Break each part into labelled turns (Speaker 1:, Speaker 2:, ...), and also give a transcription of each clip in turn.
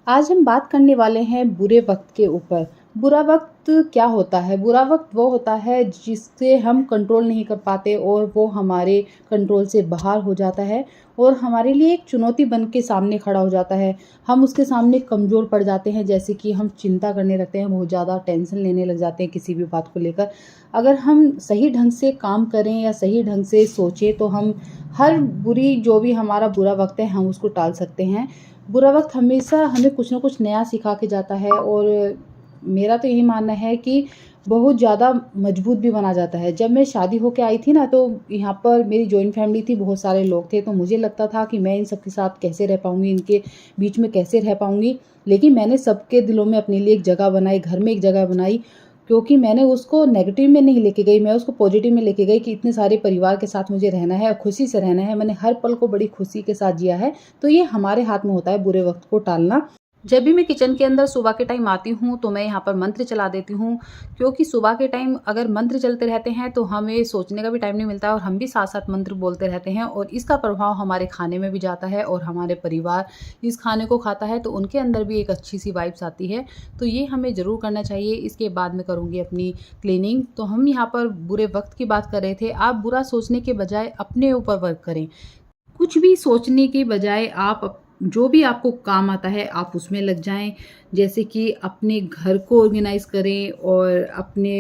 Speaker 1: आज हम बात करने वाले हैं बुरे वक़्त के ऊपर। बुरा वक़्त क्या होता है? बुरा वक़्त वो होता है जिससे हम कंट्रोल नहीं कर पाते और वो हमारे कंट्रोल से बाहर हो जाता है और हमारे लिए एक चुनौती बन के सामने खड़ा हो जाता है। हम उसके सामने कमज़ोर पड़ जाते हैं, जैसे कि हम चिंता करने लगते हैं, बहुत ज़्यादा टेंशन लेने लग जाते हैं किसी भी बात को लेकर। अगर हम सही ढंग से काम करें या सही ढंग से सोचें तो हम हर जो भी हमारा बुरा वक़्त है हम उसको टाल सकते हैं। बुरा वक़्त हमेशा हमें कुछ न कुछ नया सिखा के जाता है और मेरा तो यही मानना है कि बहुत ज़्यादा मजबूत भी बना जाता है। जब मैं शादी होके आई थी ना, तो यहाँ पर मेरी जॉइंट फैमिली थी, बहुत सारे लोग थे, तो मुझे लगता था कि मैं इन सब के साथ कैसे रह पाऊँगी, इनके बीच में कैसे रह पाऊँगी। लेकिन मैंने सबके दिलों में अपने लिए एक जगह बनाई, घर में एक जगह बनाई, क्योंकि मैंने उसको नेगेटिव में नहीं लेके गई, मैं उसको पॉजिटिव में लेके गई कि इतने सारे परिवार के साथ मुझे रहना है और खुशी से रहना है। मैंने हर पल को बड़ी खुशी के साथ जिया है। तो ये हमारे हाथ में होता है बुरे वक़्त को टालना। जब भी मैं किचन के अंदर सुबह के टाइम आती हूँ तो मैं यहाँ पर मंत्र चला देती हूँ, क्योंकि सुबह के टाइम अगर मंत्र चलते रहते हैं तो हमें सोचने का भी टाइम नहीं मिलता और हम भी साथ-साथ मंत्र बोलते रहते हैं और इसका प्रभाव हमारे खाने में भी जाता है और हमारे परिवार इस खाने को खाता है तो उनके अंदर भी एक अच्छी-सी वाइब्स आती है। तो ये हमें ज़रूर करना चाहिए। इसके बाद मैं करूँगी अपनी क्लीनिंग। तो हम यहाँ पर बुरे वक़्त की बात कर रहे थे। आप बुरा सोचने के बजाय अपने ऊपर वर्क करें। कुछ भी सोचने के बजाय आप जो भी आपको काम आता है आप उसमें लग जाएँ। जैसे कि अपने घर को ऑर्गेनाइज़ करें और अपने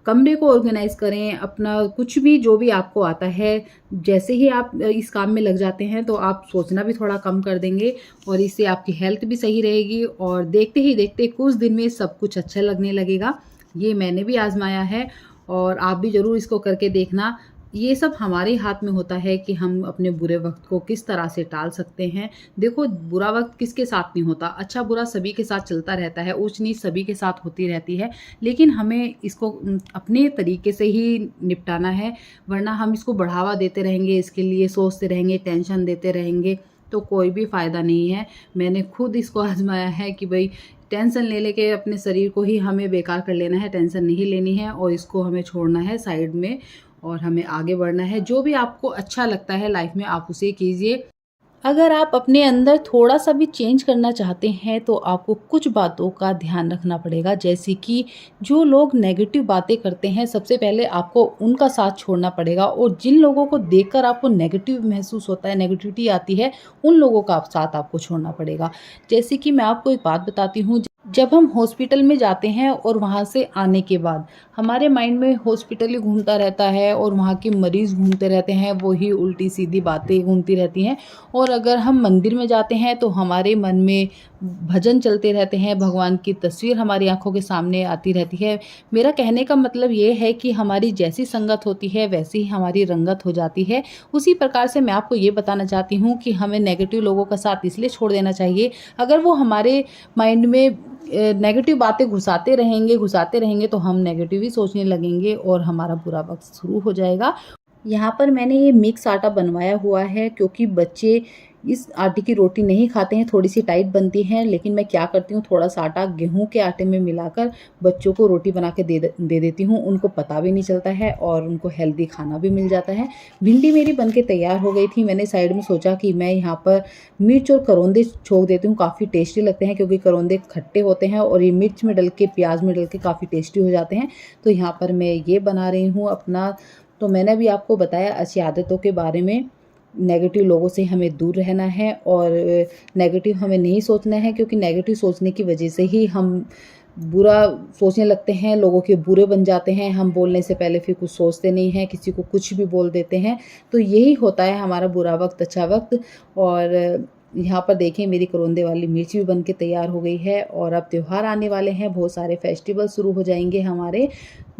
Speaker 1: कमरे को ऑर्गेनाइज़ करें, अपना कुछ भी जो भी आपको आता है, जैसे ही आप इस काम में लग जाते हैं तो आप सोचना भी थोड़ा कम कर देंगे और इससे आपकी हेल्थ भी सही रहेगी और देखते ही देखते कुछ दिन में सब कुछ अच्छा लगने लगेगा। ये मैंने भी आज़माया है और आप भी ज़रूर इसको करके देखना। ये सब हमारे हाथ में होता है कि हम अपने बुरे वक़्त को किस तरह से टाल सकते हैं। देखो, बुरा वक़्त किसके साथ नहीं होता, अच्छा-बुरा सभी के साथ चलता रहता है, ऊँच-नीच सभी के साथ होती रहती है। लेकिन हमें इसको अपने तरीके से ही निपटाना है, वरना हम इसको बढ़ावा देते रहेंगे, इसके लिए सोचते रहेंगे, टेंशन देते रहेंगे, तो कोई भी फ़ायदा नहीं है। मैंने खुद इसको आज़माया है कि भई टेंशन ले लेके अपने शरीर को ही हमें बेकार कर लेना है, टेंशन नहीं लेनी है और इसको हमें छोड़ना है साइड में और हमें आगे बढ़ना है। जो भी आपको अच्छा लगता है लाइफ में आप उसे कीजिए। अगर आप अपने अंदर थोड़ा-सा भी चेंज करना चाहते हैं तो आपको कुछ बातों का ध्यान रखना पड़ेगा। जैसे कि जो लोग नेगेटिव बातें करते हैं, सबसे पहले आपको उनका साथ छोड़ना पड़ेगा और जिन लोगों को देखकर आपको नेगेटिव महसूस होता है, नेगेटिविटी आती है, उन लोगों का साथ आपको छोड़ना पड़ेगा। जैसे कि मैं आपको एक बात बताती हूँ, जब हम हॉस्पिटल में जाते हैं और वहाँ से आने के बाद हमारे माइंड में हॉस्पिटल ही घूमता रहता है और वहाँ के मरीज़ घूमते रहते हैं, वही उल्टी-सीधी बातें घूमती रहती हैं। और अगर हम मंदिर में जाते हैं तो हमारे मन में भजन चलते रहते हैं, भगवान की तस्वीर हमारी आँखों के सामने आती रहती है। मेरा कहने का मतलब ये है कि हमारी जैसी संगत होती है वैसी ही हमारी रंगत हो जाती है। उसी प्रकार से मैं आपको ये बताना चाहती हूँ कि हमें नेगेटिव लोगों का साथ इसलिए छोड़ देना चाहिए, अगर वो हमारे माइंड में नेगेटिव बातें घुसाते रहेंगे तो हम नेगेटिव ही सोचने लगेंगे और हमारा बुरा वक़्त शुरू हो जाएगा। यहाँ पर मैंने ये मिक्स आटा बनवाया हुआ है क्योंकि बच्चे इस आटे की रोटी नहीं खाते हैं, थोड़ी-सी टाइट बनती है, लेकिन मैं क्या करती हूँ, थोड़ा-सा आटा गेहूँ के आटे में मिलाकर बच्चों को रोटी बना के दे देती हूँ। उनको पता भी नहीं चलता है और उनको हेल्दी खाना भी मिल जाता है। भिंडी मेरी बन के तैयार हो गई थी। मैंने साइड में सोचा कि मैं यहाँ पर मिर्च और करौंदे छोंक देती हूँ, काफ़ी टेस्टी लगते हैं क्योंकि करौंदे खट्टे होते हैं और ये मिर्च में डल के, प्याज़ में डल के काफ़ी टेस्टी हो जाते हैं। तो यहाँ पर मैं ये बना रही हूँ अपना। तो मैंने अभी आपको बताया अच्छी आदतों के बारे में। नेगेटिव लोगों से हमें दूर रहना है और नेगेटिव हमें नहीं सोचना है, क्योंकि नेगेटिव सोचने की वजह से ही हम बुरा सोचने लगते हैं, लोगों के बुरे बन जाते हैं। हम बोलने से पहले फिर कुछ सोचते नहीं हैं, किसी को कुछ भी बोल देते हैं। तो यही होता है हमारा बुरा वक़्त, अच्छा वक़्त। और यहाँ पर देखें, मेरी करौंदे वाली मिर्च भी बन के तैयार हो गई है और अब त्योहार आने वाले हैं, बहुत सारे फेस्टिवल शुरू हो जाएंगे हमारे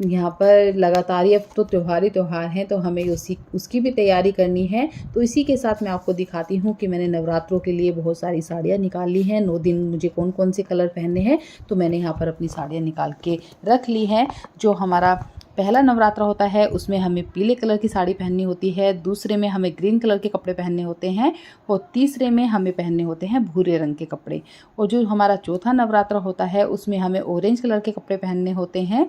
Speaker 1: यहाँ पर लगातार ही। अब तो त्योहार ही त्योहार हैं, तो हमें उसकी भी तैयारी करनी है। तो इसी के साथ मैं आपको दिखाती हूँ कि मैंने नवरात्रों के लिए बहुत सारी साड़ियाँ निकाल ली हैं। 9 दिन मुझे कौन कौन से कलर पहनने हैं, तो मैंने यहाँ पर अपनी साड़ियाँ निकाल के रख ली हैं। जो हमारा पहला नवरात्रा होता है उसमें हमें पीले कलर की साड़ी पहननी होती है, दूसरे में हमें ग्रीन कलर के कपड़े पहनने होते हैं और तीसरे में हमें पहनने होते हैं भूरे रंग के कपड़े। और जो हमारा चौथा नवरात्रा होता है उसमें हमें ऑरेंज कलर के कपड़े पहनने होते हैं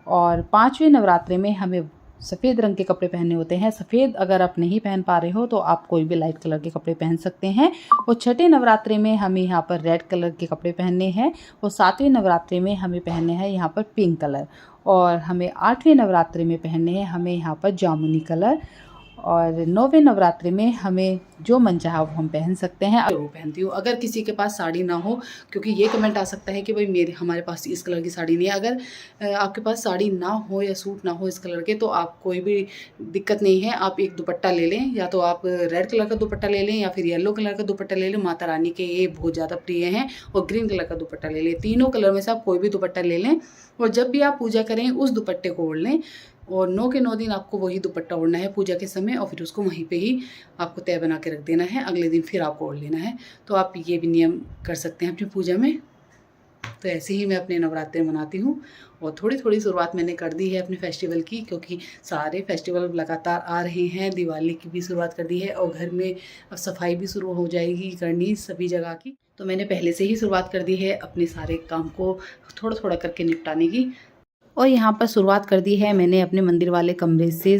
Speaker 1: और 5वें नवरात्रे में हमें सफ़ेद रंग के कपड़े पहनने होते हैं। सफ़ेद अगर आप नहीं पहन पा रहे हो तो आप कोई भी लाइट कलर के कपड़े पहन सकते हैं। और छठे नवरात्रि में हमें यहाँ पर रेड कलर के कपड़े पहनने हैं और 7वें नवरात्रि में हमें पहनने हैं यहाँ पर पिंक कलर और हमें 8वें नवरात्रि में पहनने हैं हमें यहाँ पर जामुनी कलर और 9वें नवरात्रि में हमें जो मन चाहा वो हम पहन सकते हैं। वो पहनती हूँ। अगर किसी के पास साड़ी ना हो, क्योंकि ये कमेंट आ सकता है कि भाई हमारे पास इस कलर की साड़ी नहीं है। अगर आपके पास साड़ी ना हो या सूट ना हो इस कलर के, तो आप कोई भी दिक्कत नहीं है, आप एक दुपट्टा ले लें। या तो आप रेड कलर का दुपट्टा ले लें या फिर येलो कलर का दुपट्टा ले लें। माता रानी के ये बहुत ज़्यादा प्रिय हैं। और ग्रीन कलर का दुपट्टा ले लें। तीनों कलर में से आप कोई भी दुपट्टा ले लें और जब भी आप पूजा करें उस दुपट्टे को ओढ़ लें। और 9 के 9 दिन आपको वही दुपट्टा ओढ़ना है पूजा के समय और फिर उसको वहीं पे ही आपको तय बना के रख देना है। अगले दिन फिर आपको ओढ़ लेना है। तो आप ये भी नियम कर सकते हैं अपनी पूजा में। तो ऐसे ही मैं अपने नवरात्रि मनाती हूँ और थोड़ी थोड़ी शुरुआत मैंने कर दी है अपने फेस्टिवल की, क्योंकि सारे फेस्टिवल लगातार आ रहे हैं। दिवाली की भी शुरुआत कर दी है और घर में अब सफाई भी शुरू हो जाएगी करनी सभी जगह की। तो मैंने पहले से ही शुरुआत कर दी है अपने सारे काम को थोड़ा थोड़ा करके निपटाने की। और यहाँ पर शुरुआत कर दी है मैंने अपने मंदिर वाले कमरे से,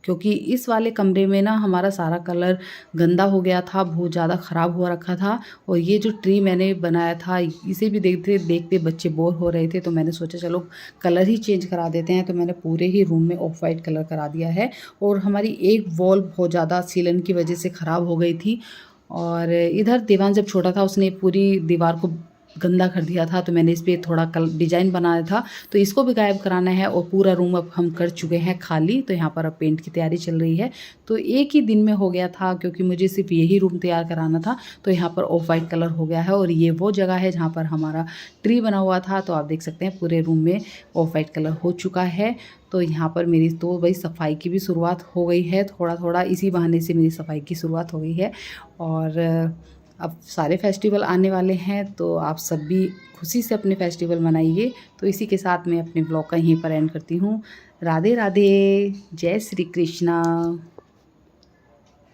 Speaker 1: क्योंकि इस वाले कमरे में ना हमारा सारा कलर गंदा हो गया था, बहुत ज़्यादा ख़राब हो रखा था। और ये जो ट्री मैंने बनाया था इसे भी देखते देखते बच्चे बोर हो रहे थे, तो मैंने सोचा चलो कलर ही चेंज करा देते हैं। तो मैंने पूरे ही रूम में ऑफ वाइट कलर करा दिया है। और हमारी एक वॉल बहुत ज़्यादा सीलन की वजह से ख़राब हो गई थी और इधर दीवान जब छोटा था उसने पूरी दीवार को गंदा कर दिया था, तो मैंने इस पर थोड़ा डिजाइन बनाया था, तो इसको भी गायब कराना है। और पूरा रूम अब हम कर चुके हैं खाली, तो यहाँ पर अब पेंट की तैयारी चल रही है। तो एक ही दिन में हो गया था, क्योंकि मुझे सिर्फ यही रूम तैयार कराना था। तो यहाँ पर ऑफ वाइट कलर हो गया है और ये वो जगह है जहाँ पर हमारा ट्री बना हुआ था। तो आप देख सकते हैं पूरे रूम में ऑफ वाइट कलर हो चुका है। तो यहाँ पर मेरी तो भाई सफाई की भी शुरुआत हो गई है, थोड़ा थोड़ा इसी बहाने से मेरी सफाई की शुरुआत हो गई है। और अब सारे फेस्टिवल आने वाले हैं, तो आप सब भी खुशी से अपने फेस्टिवल मनाइए। तो इसी के साथ मैं अपने ब्लॉग का यहीं पर एंड करती हूँ। राधे राधे, जय श्री कृष्णा।